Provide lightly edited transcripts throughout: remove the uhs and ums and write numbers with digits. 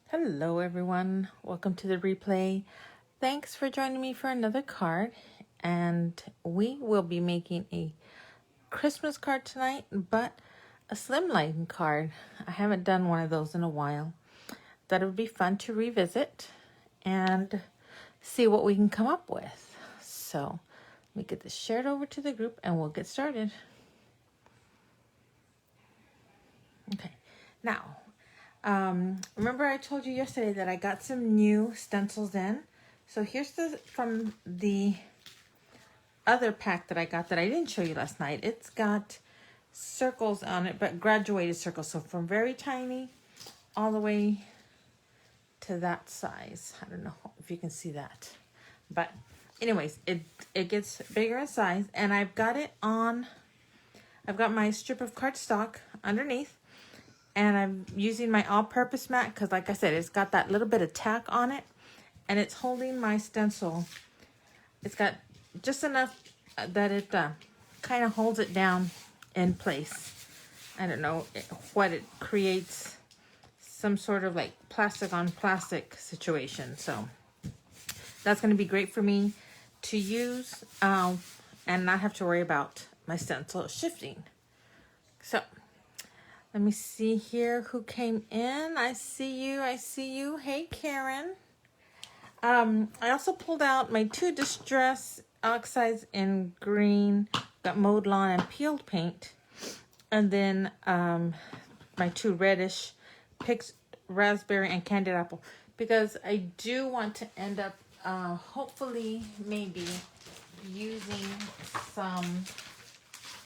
Hello everyone, welcome to the replay. Thanks for joining me for another card, and we will be making a Christmas card tonight, but a Slimline card. I haven't done one of those in a while. Thought it would be fun to revisit and see what we can come up with. So let me get this shared over to the group and we'll get started. Okay, now remember I told you yesterday that I got some new stencils in. So here's from the other pack that I got that I didn't show you last night. It's got circles on it, but graduated circles. So from very tiny all the way to that size. I don't know if you can see that. But anyways, it gets bigger in size, and I've got my strip of cardstock underneath. And I'm using my all-purpose mat because, like I said, it's got that little bit of tack on it. And it's holding my stencil. It's got just enough that it kind of holds it down in place. I don't know what it creates. Some sort of like plastic on plastic situation. So that's going to be great for me to use and not have to worry about my stencil shifting. So let me see here who came in. I see you. Hey, Karen. I also pulled out my two Distress Oxides in green. Got mowed lawn and peeled paint. And then my two reddish picked raspberry and candied apple. Because I do want to end up, hopefully, maybe using some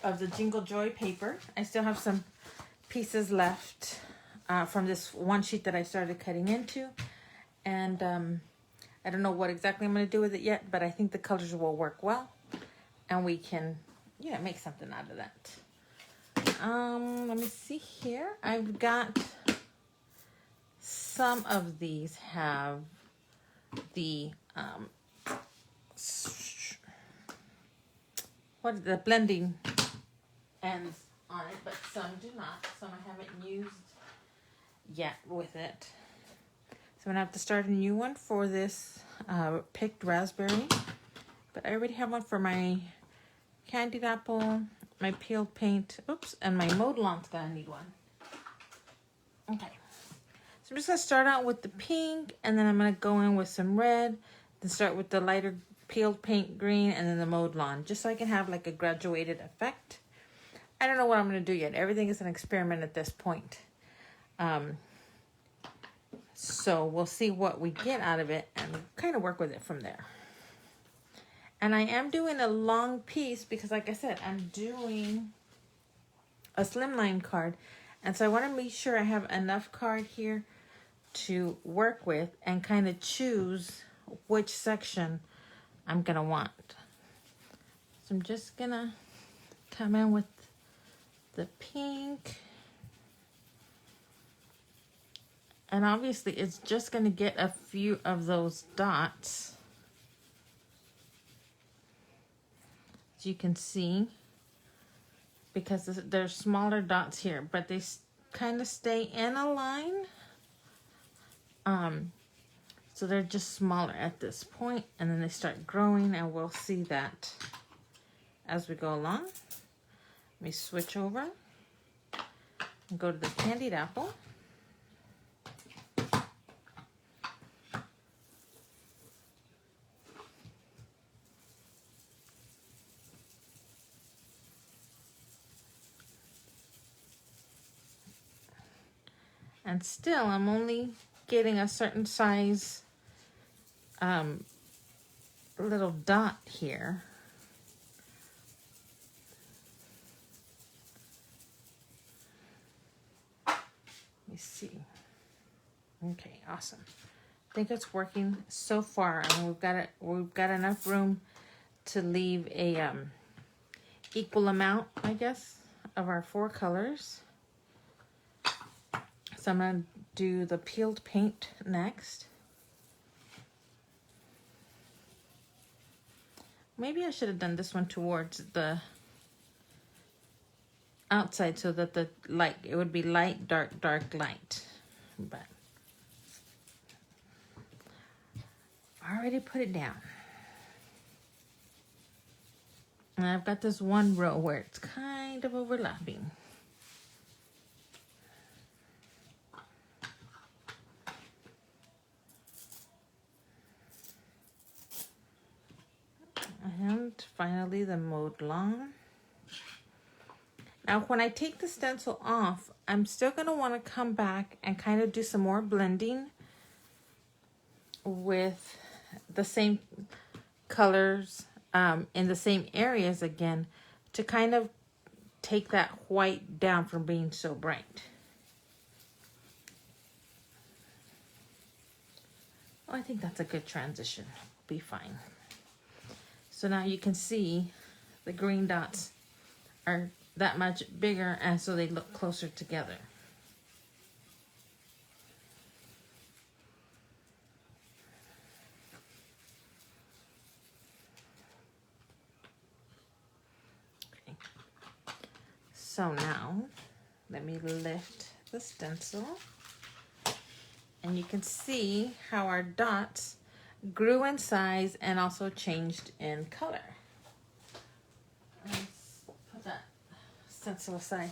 of the Jingle Joy paper. I still have some pieces left from this one sheet that I started cutting into, and I don't know what exactly I'm going to do with it yet, but I think the colors will work well, and we can make something out of that. Let me see here. I've got some of these have the the blending ends on it, but some do not. Some I haven't used yet with it. So I'm gonna have to start a new one for this picked raspberry. But I already have one for my candied apple, my peeled paint, and my mowed lawn's gonna need one. Okay. So I'm just gonna start out with the pink, and then I'm gonna go in with some red, then start with the lighter peeled paint green, and then the mowed lawn, just so I can have like a graduated effect. I don't know what I'm going to do yet. Everything is an experiment at this point. So we'll see what we get out of it and kind of work with it from there. And I am doing a long piece because, like I said, I'm doing a Slimline card. And so I want to make sure I have enough card here to work with and kind of choose which section I'm going to want. So I'm just going to come in with the pink, and obviously it's just going to get a few of those dots, as you can see, because there's smaller dots here, but they kind of stay in a line, so they're just smaller at this point, and then they start growing, and we'll see that as we go along. Let me switch over and go to the candied apple. And still, I'm only getting a certain size little dot here. Let me see. Okay, awesome. I think it's working so far. I mean, we've got enough room to leave a equal amount, I guess, of our four colors. So I'm gonna do the peeled paint next. Maybe I should have done this one towards the outside so that the light, it would be light, dark, dark, light. But already put it down. And I've got this one row where it's kind of overlapping. And finally the mowed lawn. Now when I take the stencil off, I'm still going to want to come back and kind of do some more blending with the same colors in the same areas again to kind of take that white down from being so bright. Oh, I think that's a good transition. Be fine. So now you can see the green dots are that much bigger, and so they look closer together. Okay. So now let me lift the stencil, and you can see how our dots grew in size and also changed in color. Let's put that stencil aside.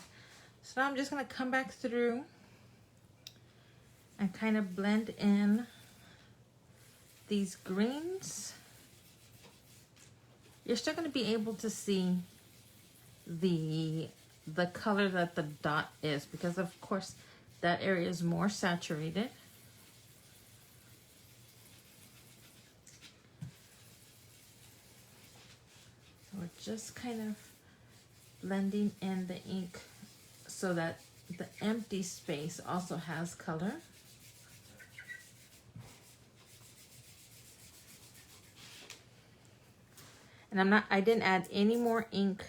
So now I'm just going to come back through and kind of blend in these greens. You're still going to be able to see the color that the dot is, because of course that area is more saturated. We're just kind of blending in the ink so that the empty space also has color. And I didn't add any more ink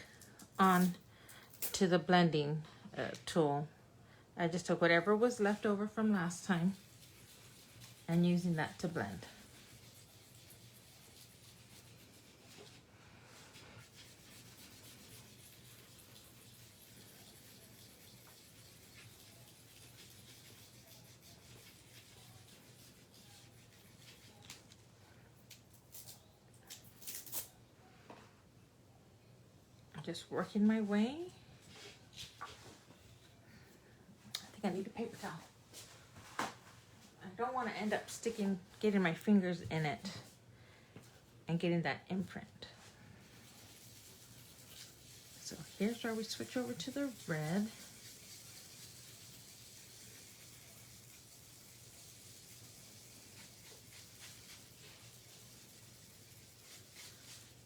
on to the blending tool. I just took whatever was left over from last time and using that to blend. Just working my way. I think I need a paper towel. I don't want to end up getting my fingers in it and getting that imprint. So here's where we switch over to the red.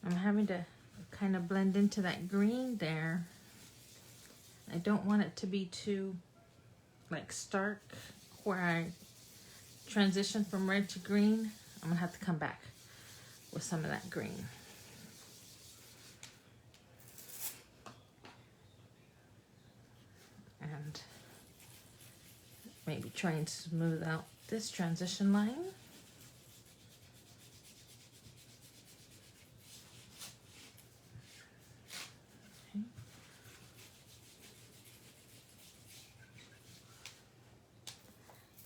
I'm having to kind of blend into that green there. I don't want it to be too like stark where I transition from red to green. I'm gonna have to come back with some of that green. And maybe try and smooth out this transition line.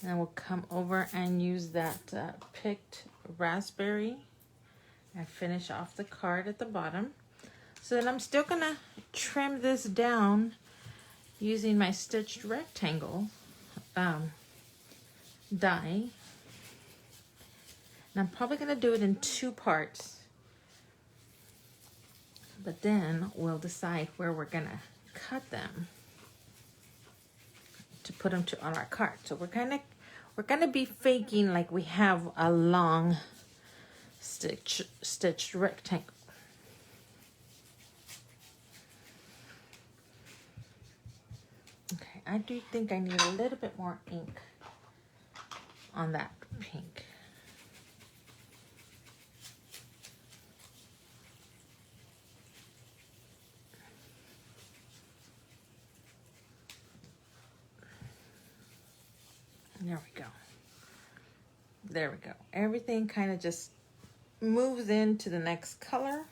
And we'll come over and use that picked raspberry and finish off the card at the bottom. So then I'm still gonna trim this down using my stitched rectangle die. And I'm probably gonna do it in 2 parts, but then we'll decide where we're gonna cut them to put them on our card. So we're gonna be faking like we have a long stitched rectangle. Okay, I do think I need a little bit more ink on that pink. There we go. There we go. Everything kind of just moves into the next color.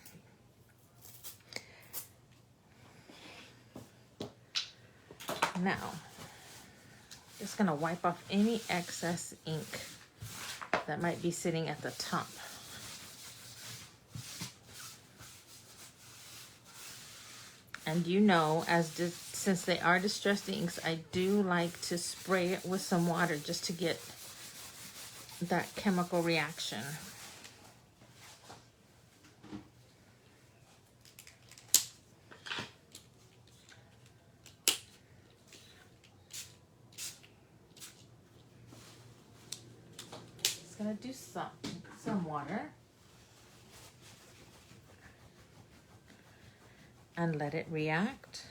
Now, just gonna wipe off any excess ink that might be sitting at the top. And you know, since they are distressed inks, I do like to spray it with some water just to get that chemical reaction. Just gonna do some water and let it react.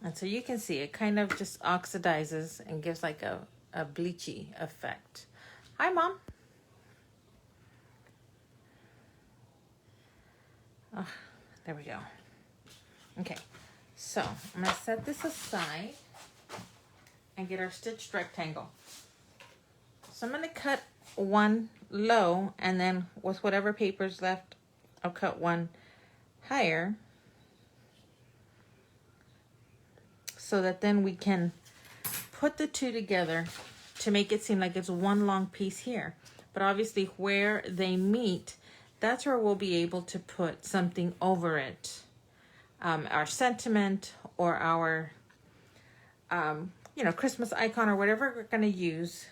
And so you can see it kind of just oxidizes and gives like a bleachy effect. Hi, Mom. Oh, there we go. Okay, so I'm gonna set this aside and get our stitched rectangle. So I'm gonna cut one low, and then with whatever paper's left, I'll cut one higher, so that then we can put the two together to make it seem like it's one long piece here. But obviously where they meet, that's where we'll be able to put something over it. Our sentiment or our, you know, Christmas icon or whatever we're gonna use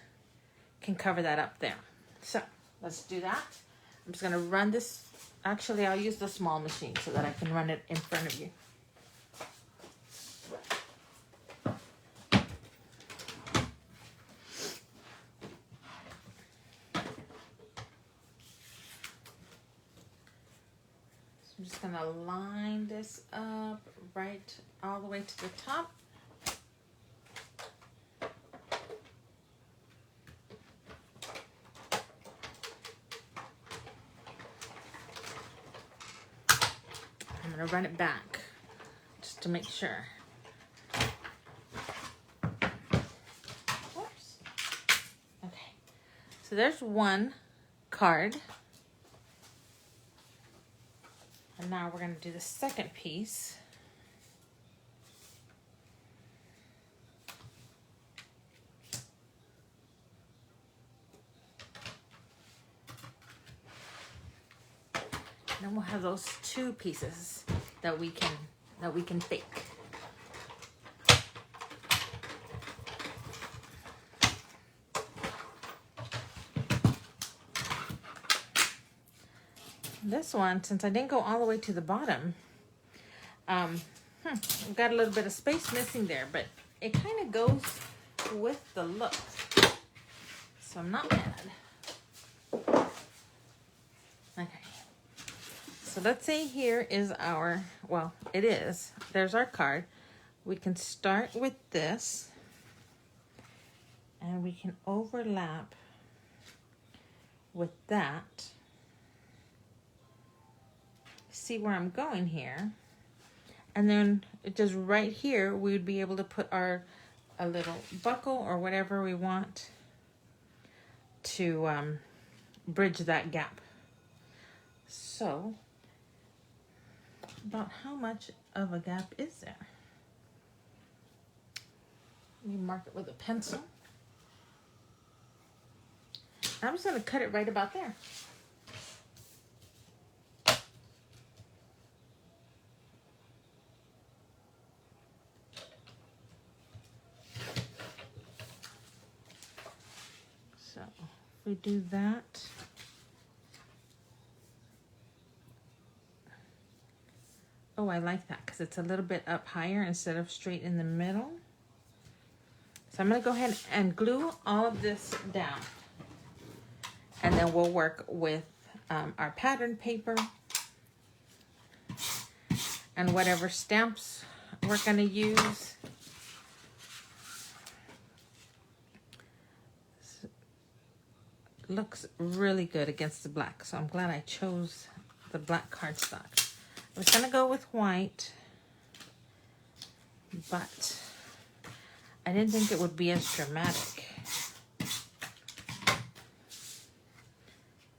can cover that up there. So let's do that. I'm just gonna run this. Actually, I'll use the small machine so that I can run it in front of you. I'm just gonna line this up right all the way to the top. I'm gonna run it back just to make sure. Whoops. Okay, so there's one card. And now we're going to do the second piece. And then we'll have those two pieces that we can fake. This one, since I didn't go all the way to the bottom, I've got a little bit of space missing there, but it kind of goes with the look, so I'm not mad. Okay, so let's say here is our, well, it is, there's our card. We can start with this, and we can overlap with that. See where I'm going here, and then just right here we would be able to put a little buckle or whatever we want to bridge that gap. So about how much of a gap is there? Let me mark it with a pencil. I'm just going to cut it right about there. So if we do that, oh, I like that because it's a little bit up higher instead of straight in the middle. So I'm going to go ahead and glue all of this down, and then we'll work with our pattern paper and whatever stamps we're going to use. Looks really good against the black, so I'm glad I chose the black cardstock. I was gonna go with white, but I didn't think it would be as dramatic.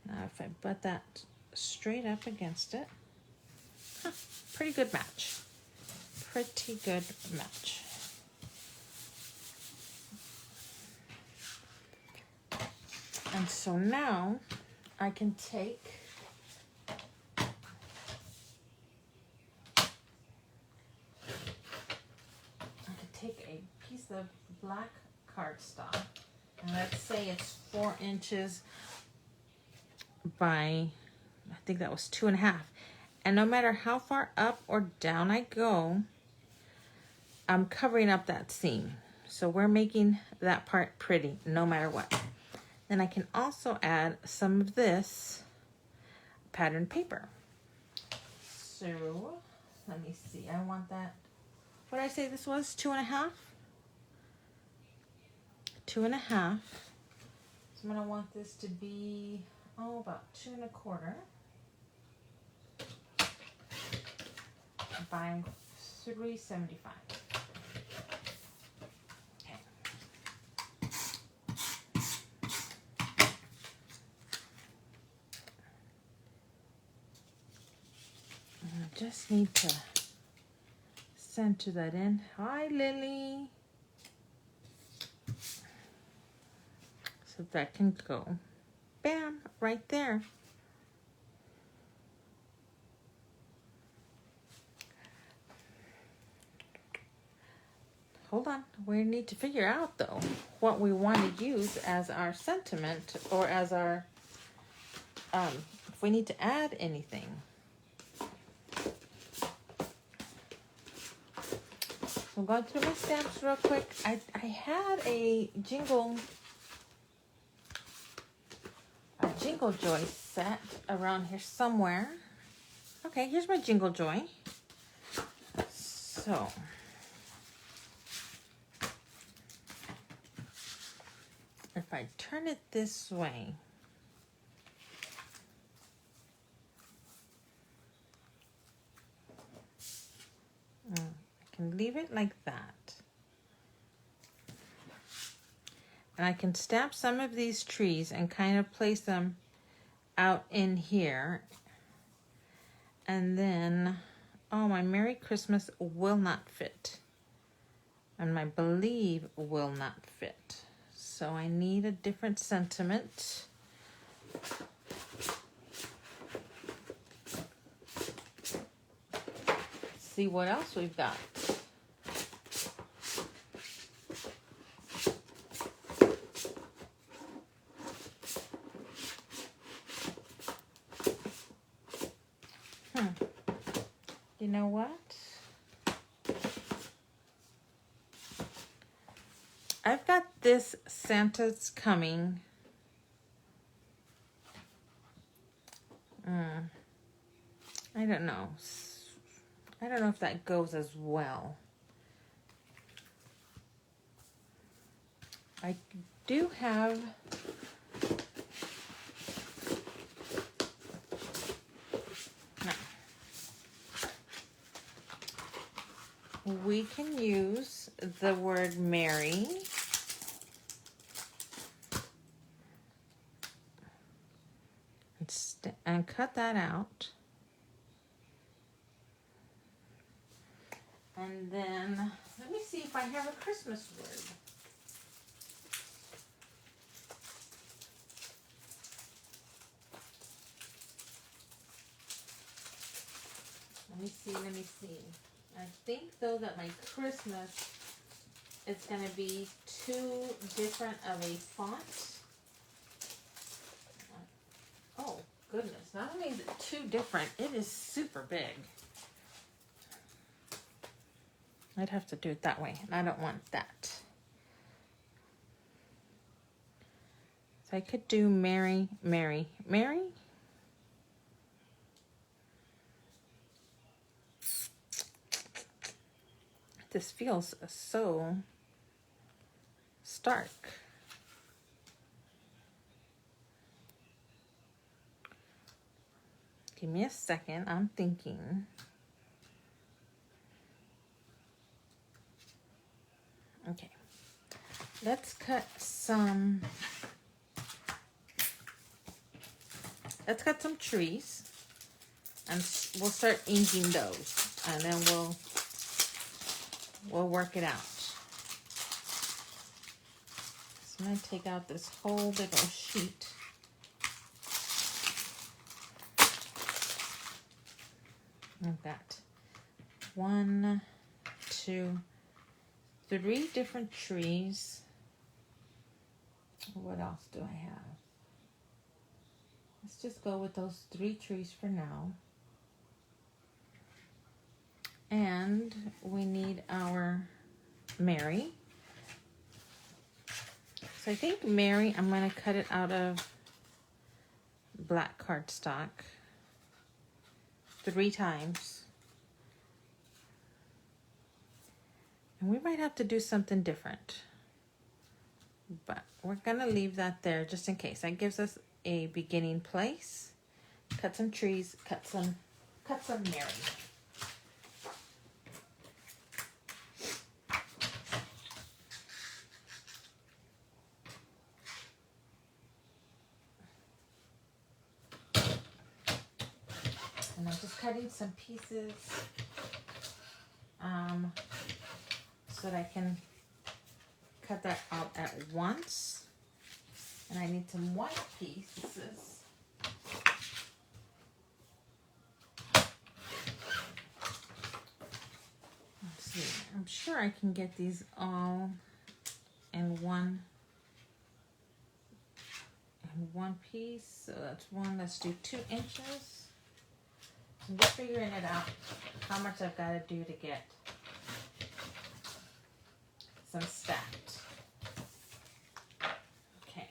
Now if I butt that straight up against it, pretty good match. Pretty good match. And so now I can take the black cardstock. And let's say it's 4 inches by, I think that was 2.5. And no matter how far up or down I go, I'm covering up that seam. So we're making that part pretty no matter what. Then I can also add some of this pattern paper. So let me see, I want that, what did I say this was, 2.5? 2.5. So I'm gonna want this to be, about 2.25 by 3.75. Okay. I just need to center that in. Hi, Lily. So that can go, bam, right there. Hold on, we need to figure out though what we want to use as our sentiment or as our, if we need to add anything. So I'm going through my stamps real quick. I had a Jingle Joy set around here somewhere. Okay, here's my Jingle Joy. So if I turn it this way, I can leave it like that. And I can stamp some of these trees and kind of place them out in here. And then, oh, my Merry Christmas will not fit. And my Believe will not fit. So I need a different sentiment. See what else we've got. You know what? I've got this Santa's Coming. I don't know. I don't know if that goes as well. I do have we can use the word Mary. And cut that out. And then, let me see if I have a Christmas word. Let me see. I think though that my Christmas is going to be too different of a font. Oh goodness, not only is it too different, it is super big. I'd have to do it that way, and I don't want that. So I could do Mary, Mary, Mary. This feels so stark. Give me a second, I'm thinking. Okay, let's cut some trees, and we'll start inking those, and then we'll work it out. So I'm going to take out this whole big old sheet. I've got 1, 2, 3 different trees. What else do I have? Let's just go with those 3 trees for now. And we need our Mary. So I think Mary, I'm going to cut it out of black cardstock 3 times. And we might have to do something different. But we're going to leave that there just in case. That gives us a beginning place. Cut some trees, cut some Mary. And I'm just cutting some pieces so that I can cut that out at once. And I need some white pieces. Let's see. I'm sure I can get these all in one piece. So that's one. Let's do 2 inches. I'm just figuring it out how much I've got to do to get some stacked. Okay.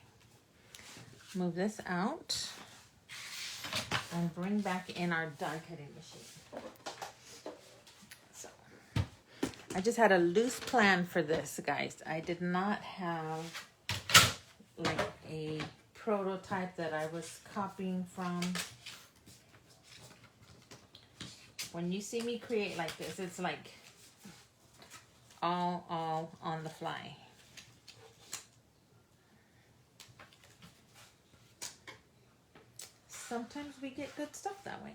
Move this out and bring back in our die cutting machine. So I just had a loose plan for this, guys. I did not have like a prototype that I was copying from. When you see me create like this, it's like all on the fly. Sometimes we get good stuff that way.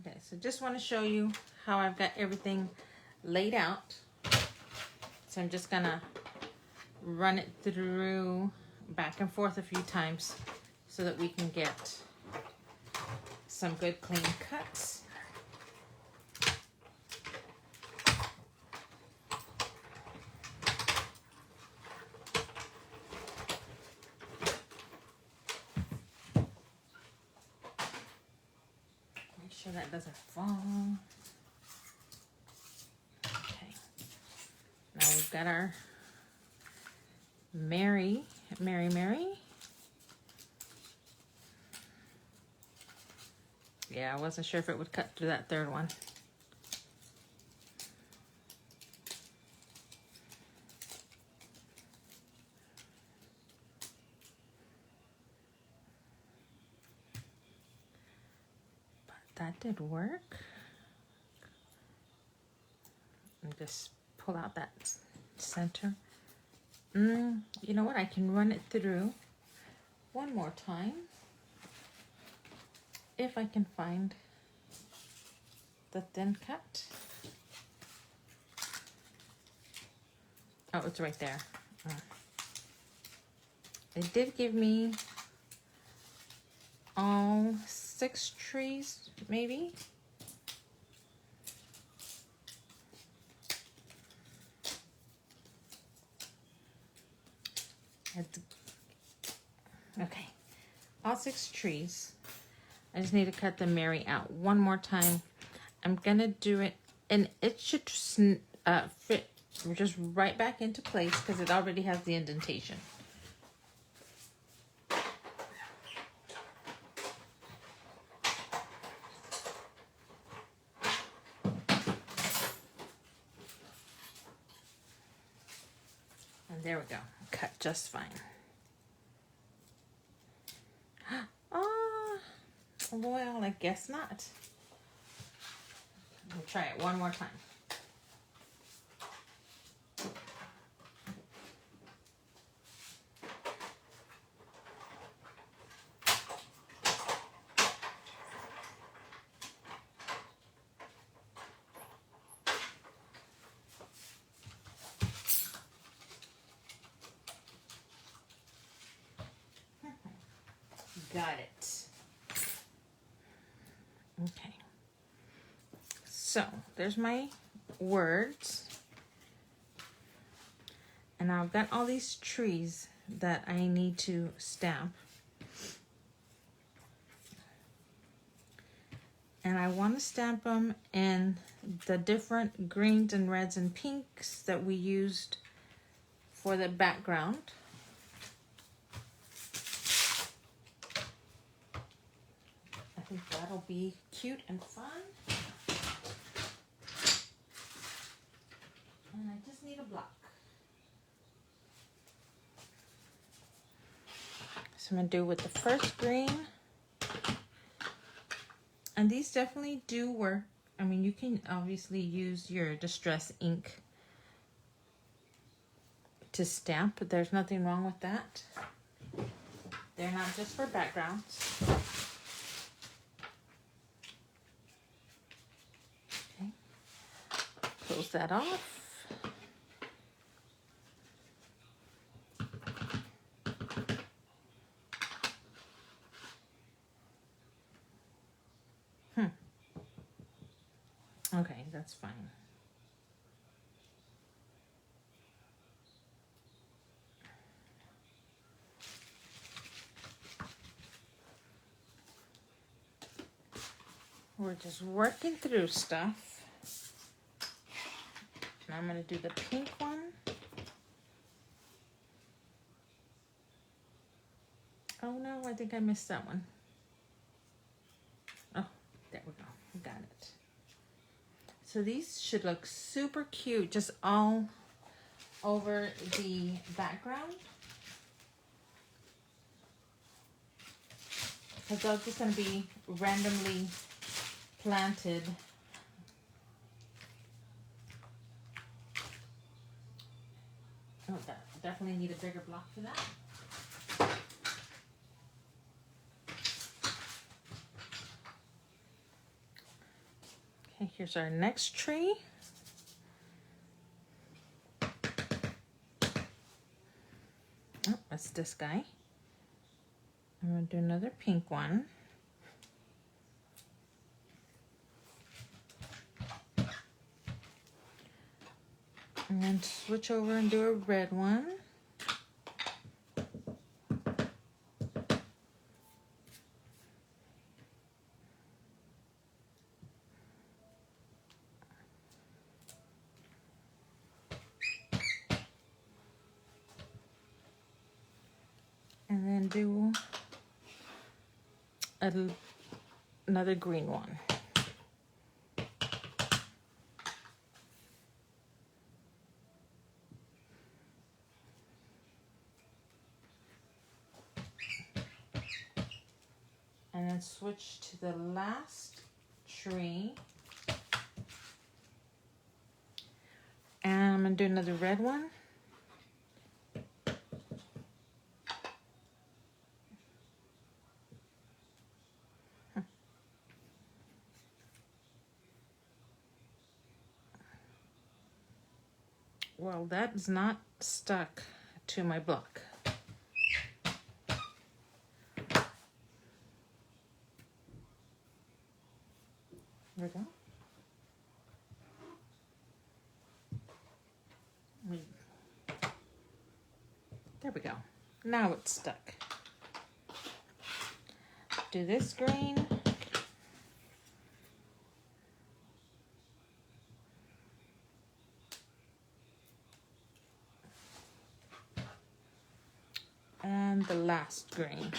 Okay, so just want to show you how I've got everything laid out. So I'm just gonna run it through back and forth a few times so that we can get some good clean cuts. Make sure that doesn't fall. Okay. Now we've got our Mary. Yeah, I wasn't sure if it would cut through that 3rd one. But that did work. And just pull out that center. You know what? I can run it through one more time. If I can find the thin cut. Oh, it's right there. It did give me all 6 trees, maybe. Okay, all 6 trees. I just need to cut the Mary out one more time. I'm gonna do it, and it should fit just right back into place because it already has the indentation. And there we go, cut just fine. Well, I guess not. We'll try it one more time. Got it. Okay. So there's my words. And I've got all these trees that I need to stamp. And I want to stamp them in the different greens and reds and pinks that we used for the background. I think that'll be cute and fun. And I just need a block. So I'm going to do with the first green. And these definitely do work. I mean, you can obviously use your distress ink to stamp, but there's nothing wrong with that. They're not just for backgrounds. Okay. Close that off. Okay, that's fine. We're just working through stuff. Now I'm going to do the pink one. Oh no, I think I missed that one. Oh, there we go. We got it. So these should look super cute, just all over the background. Because they're just going to be randomly planted. Oh, definitely need a bigger block for that. Okay, here's our next tree. Oh, that's this guy. I'm going to do another pink one. And then switch over and do a red one. And then do another green one. And then switch to the last tree. And I'm going to do another red one. Well, that is not stuck to my block. There we go. There we go. Now it's stuck. Do this green. And the last green.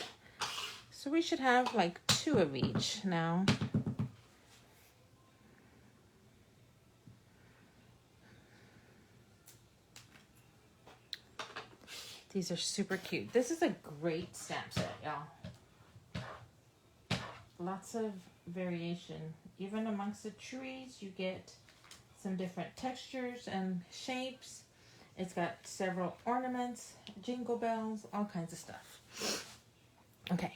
So we should have like 2 of each now. These are super cute. This is a great stamp set, y'all. Lots of variation. Even amongst the trees, you get some different textures and shapes. It's got several ornaments, jingle bells, all kinds of stuff. Okay.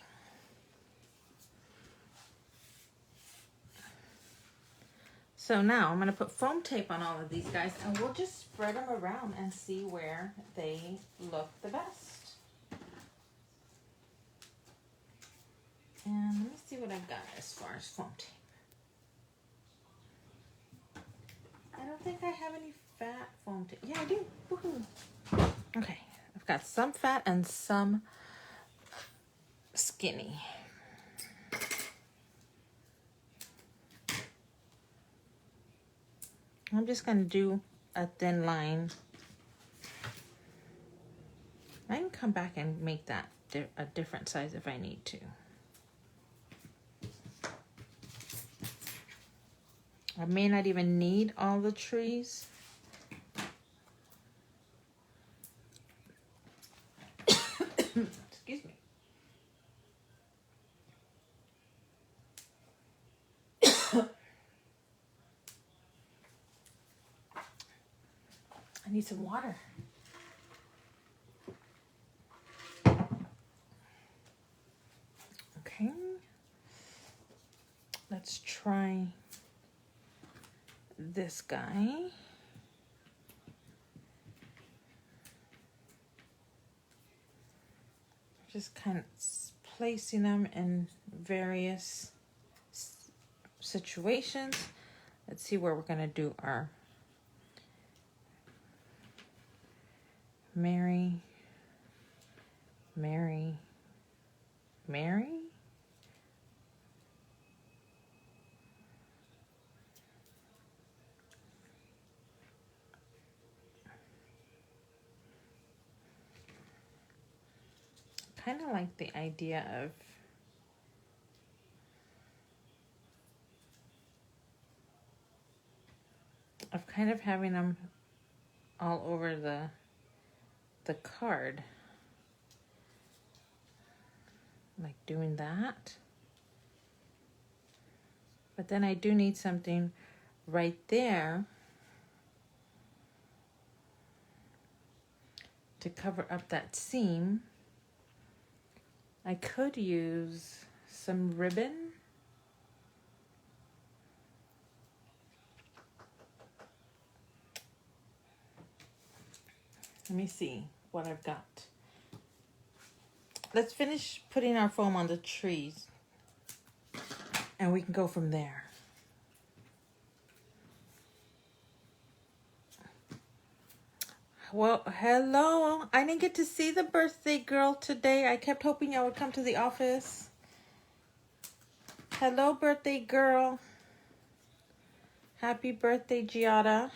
So now I'm going to put foam tape on all of these guys, and we'll just spread them around and see where they look the best. And let me see what I've got as far as foam tape. think I have any fat foam tape. Yeah, I do. Woohoo. Okay, I've got some fat and some skinny. I'm just going to do a thin line. I can come back and make that a different size if I need to. I may not even need all the trees. Excuse me. I need some water. Okay. Let's try this guy. Just kind of placing them in various situations. Let's see where we're going to do our Mary, Mary, Mary. Kind of like the idea of kind of having them all over the card, like doing that. But then I do need something right there to cover up that seam. I could use some ribbon. Let me see what I've got. Let's finish putting our foam on the trees and we can go from there. Well, hello. I didn't get to see the birthday girl today. I kept hoping I would come to the office. Hello, birthday girl. Happy birthday, Giada.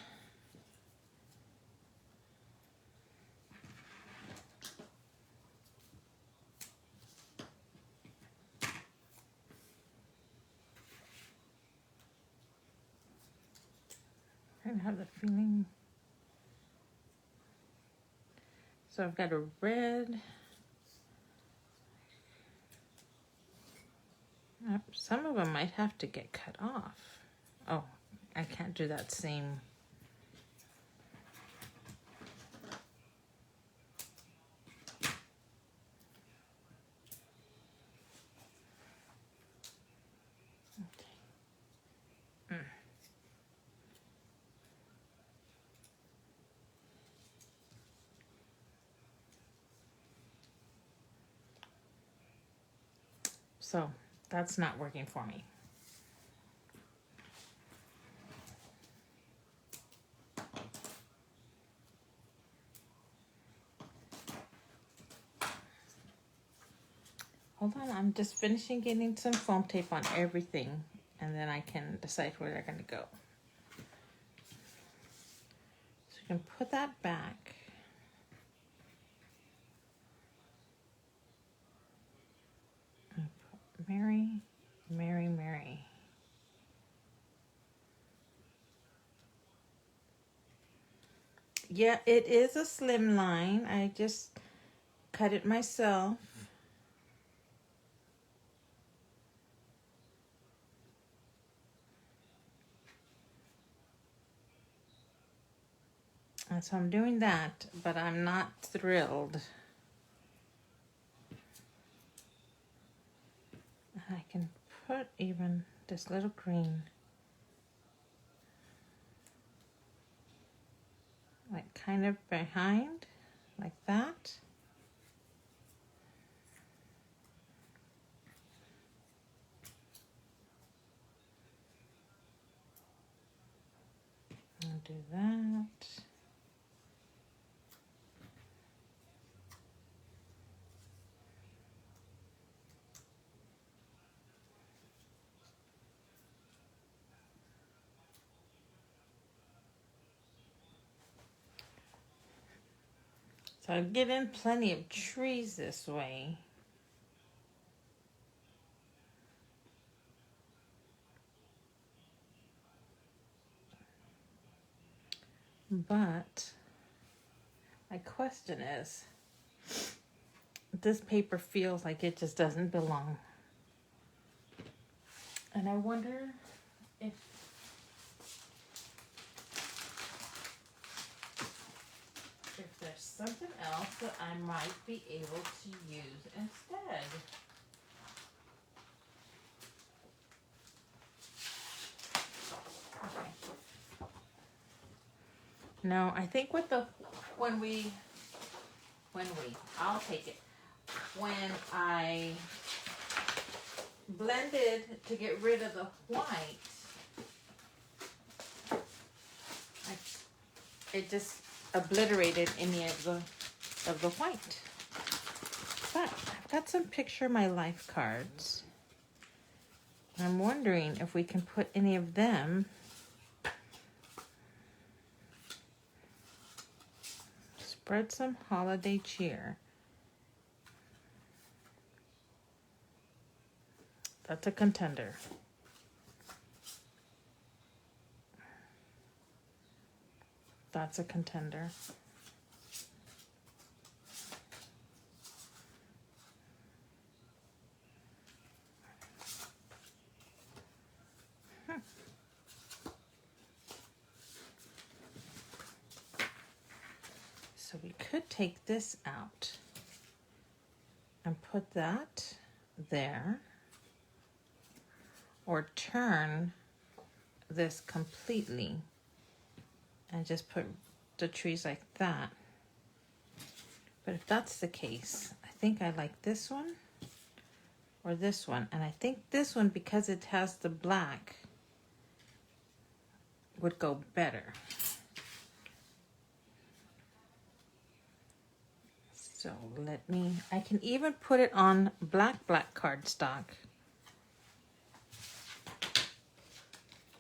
I have the feeling. So I've got a red. Some of them might have to get cut off. Oh, I can't do that same. Okay. So that's not working for me. Hold on, I'm just finishing getting some foam tape on everything, and then I can decide where they're going to go. So you can put that back. Mary, Mary, Mary. Yeah, it is a slimline. I just cut it myself. And so I'm doing that, but I'm not thrilled. I can put even this little green, like kind of behind, like that. do that. So I get in plenty of trees this way. But my question is, this paper feels like it just doesn't belong. And I wonder if there's something else that I might be able to use instead. Okay. No, I think with the I'll take it. When I blended to get rid of the white, it just obliterated any of the white. But I've got some picture my life cards. I'm wondering if we can put any of them spread some holiday cheer. That's a contender. That's a contender. So we could take this out and put that there, or turn this completely and just put the trees like that. But if that's the case, I think I like this one or this one. And I think this one, because it has the black, would go better. So I can even put it on black cardstock.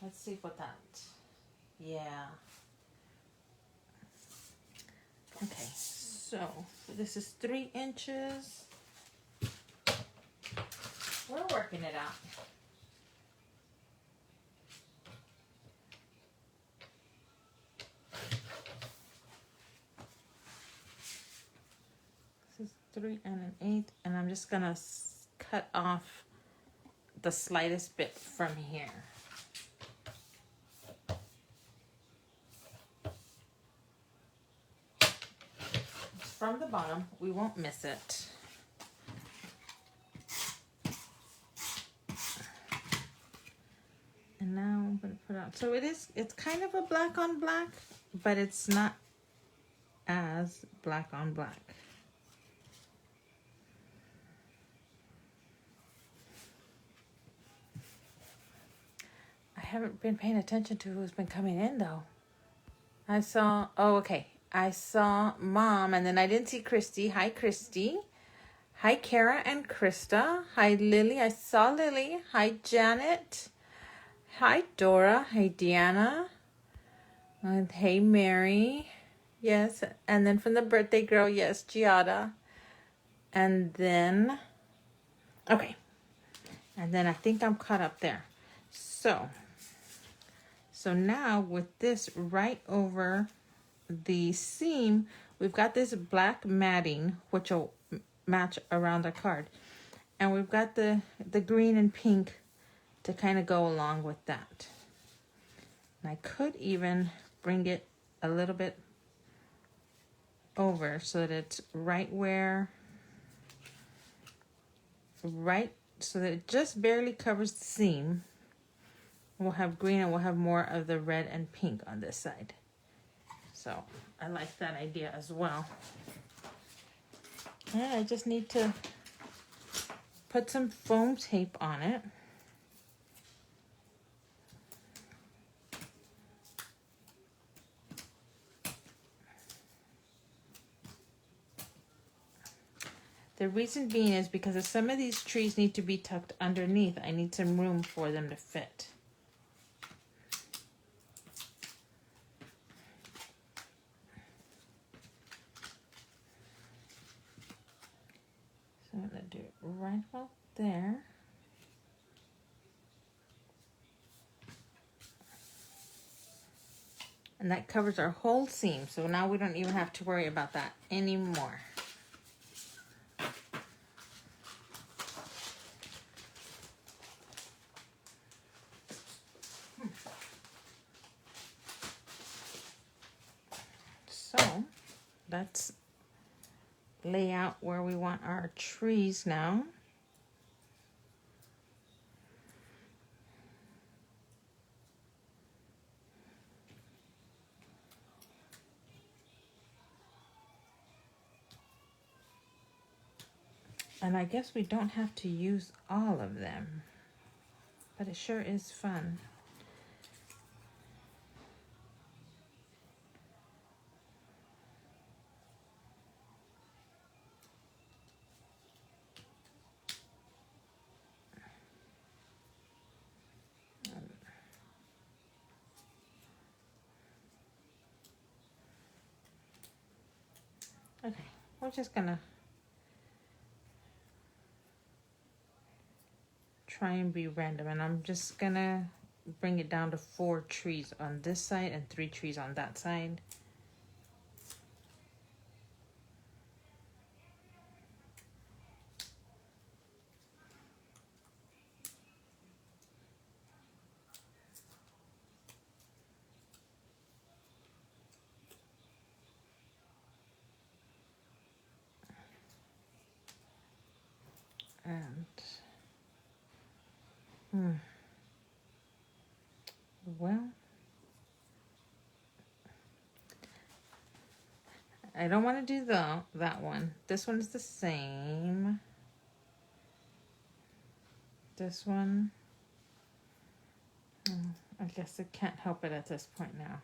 Let's see what that, yeah. Okay, so this is 3 inches. We're working it out. This is 3 1/8, and I'm just gonna cut off the slightest bit from here. From the bottom, we won't miss it. And now I'm going to put out, so it's kind of a black on black, but it's not as black on black. I haven't been paying attention to who's been coming in though. I saw Mom, and then I didn't see Christy. Hi, Christy. Hi, Kara and Krista. Hi, Lily. I saw Lily. Hi, Janet. Hi, Dora. Hi, Deanna. And hey, Mary. Yes. And then from the birthday girl, yes, Giada. And then, okay. And then I think I'm caught up there. So now with this right over the seam, we've got this black matting, which will match around the card. And we've got the green and pink to kind of go along with that. And I could even bring it a little bit over so that it's so that it just barely covers the seam. We'll have green and we'll have more of the red and pink on this side. So I like that idea as well. And I just need to put some foam tape on it. The reason being is because if some of these trees need to be tucked underneath, I need some room for them to fit. So I'm going to do it right about there. And that covers our whole seam, so now we don't even have to worry about that anymore. So let's lay out where we want our trees now. And I guess we don't have to use all of them, but it sure is fun. Okay, we're just gonna try and be random, and I'm just gonna bring it down to 4 trees on this side and 3 trees on that side. And well, I don't want to do that one. This one's the same. This one, I guess I can't help it at this point now.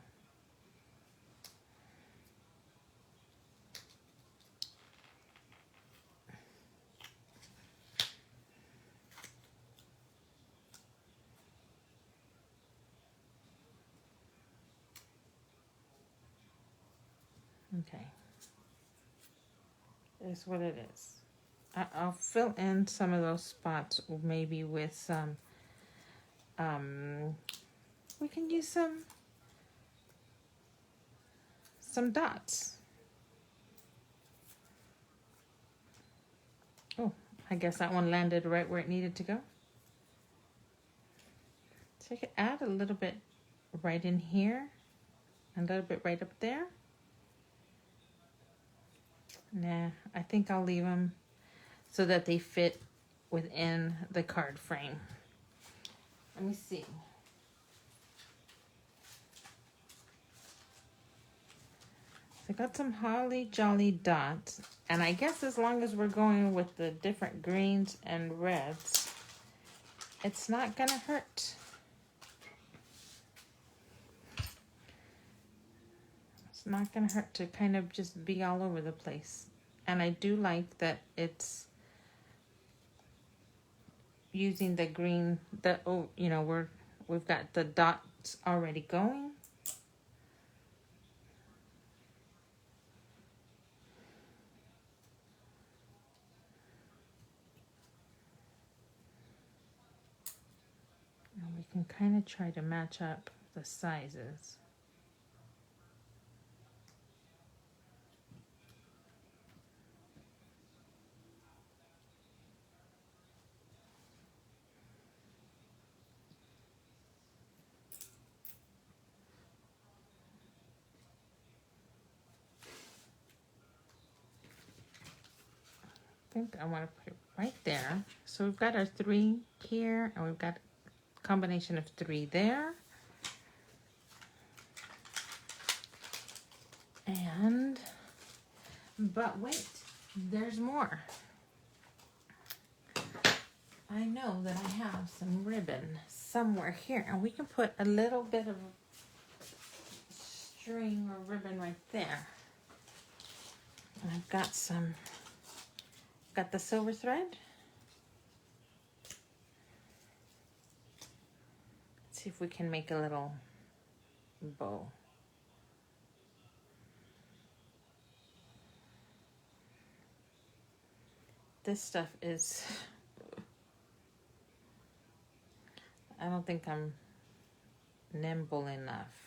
Okay, is what it is. I'll fill in some of those spots maybe with some, we can use some dots. Oh, I guess that one landed right where it needed to go. So I could add a little bit right in here, a little bit right up there. Nah, I think I'll leave them so that they fit within the card frame. Let me see. So I got some holly jolly dots, and I guess as long as we're going with the different greens and reds, it's not gonna hurt. It's not gonna hurt to kind of just be all over the place. And I do like that it's using the green, we've got the dots already going. And we can kind of try to match up the sizes. I think I want to put it right there. So we've got our 3 here, and we've got a combination of 3 there. And, but wait, there's more. I know that I have some ribbon somewhere here, and we can put a little bit of string or ribbon right there. And I've got some Got the silver thread. Let's see if we can make a little bow. This stuff is, I don't think I'm nimble enough.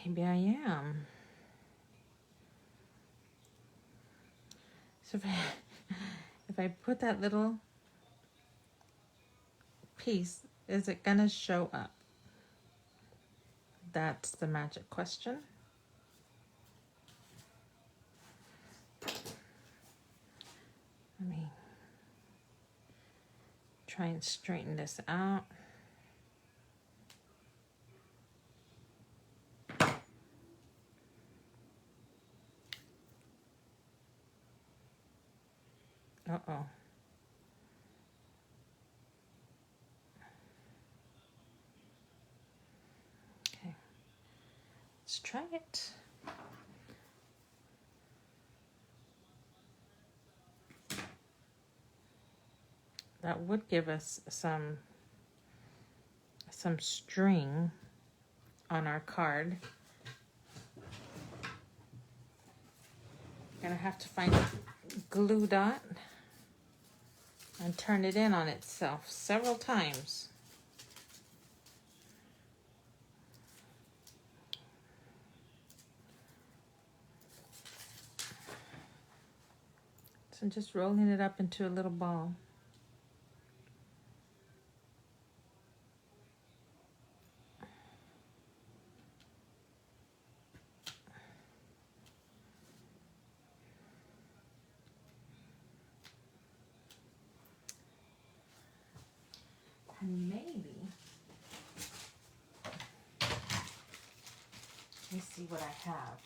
Maybe I am. So if I put that little piece, is it gonna show up? That's the magic question. Let me try and straighten this out. Uh-oh. Okay, let's try it. That would give us some string on our card. Gonna have to find a glue dot and turn it in on itself several times. So I'm just rolling it up into a little ball. And maybe, let me see what I have.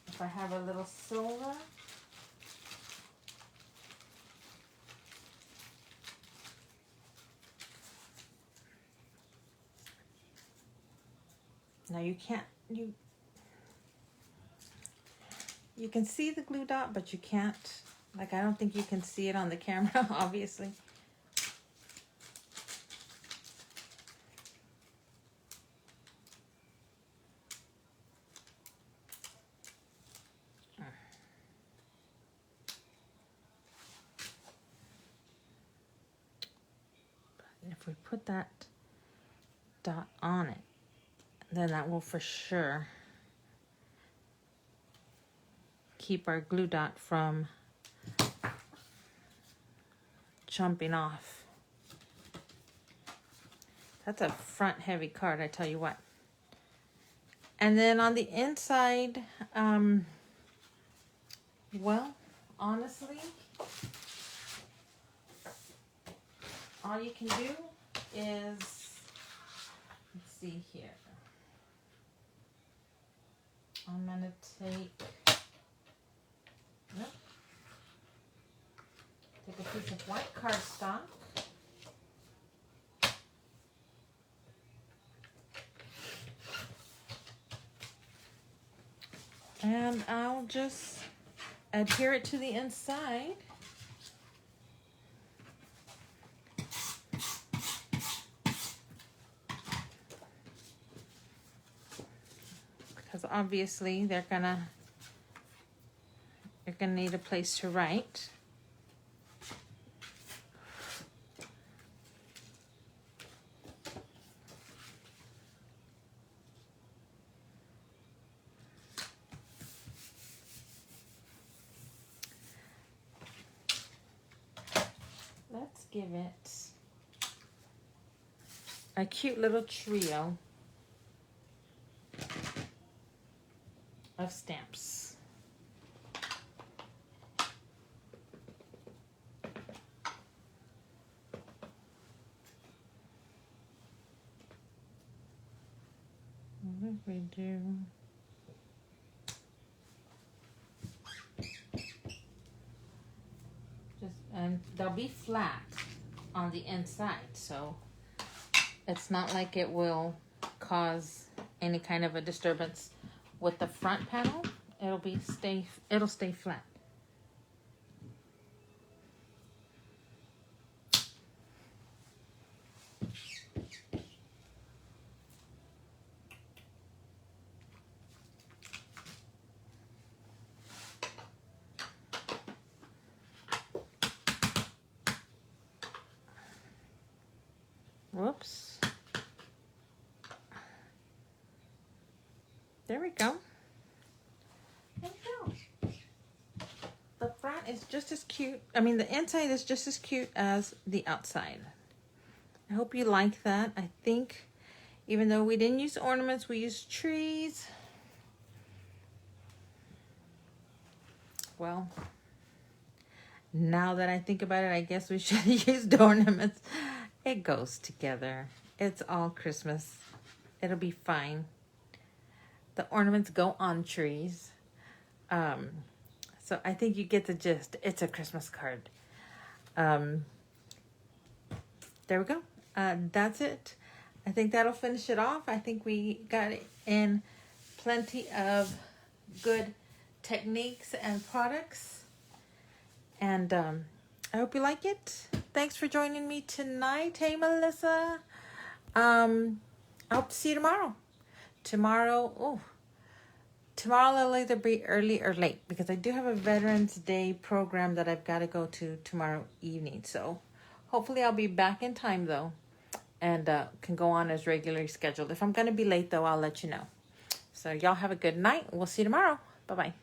If I have a little silver, now you can't, you can see the glue dot, but you can't, like I don't think you can see it on the camera, obviously. If we put that dot on it, then that will for sure keep our glue dot from jumping off. That's a front heavy card, I tell you what. And then on the inside, well, honestly, all you can do is, let's see here. I'm gonna take a piece of white cardstock. And I'll just adhere it to the inside. Because obviously you're gonna need a place to write. Let's give it a cute little trio of stamps. What if we do? And they'll be flat. on the inside, so it's not like it will cause any kind of a disturbance with the front panel. It'll stay flat. Whoops. There we go. There we go. The front is just as cute. I mean, the inside is just as cute as the outside. I hope you like that. I think even though we didn't use ornaments, we used trees. Well, now that I think about it, I guess we should have used ornaments. It goes together. It's all Christmas. It'll be fine. The ornaments go on trees. So I think you get the gist. It's a Christmas card. There we go. That's it. I think that'll finish it off. I think we got in plenty of good techniques and products. And I hope you like it. Thanks for joining me tonight. Hey, Melissa. I hope to see you tomorrow. Tomorrow I'll either be early or late because I do have a Veterans Day program that I've got to go to tomorrow evening. So hopefully I'll be back in time though and can go on as regularly scheduled. If I'm going to be late though, I'll let you know. So y'all have a good night. We'll see you tomorrow. Bye-bye.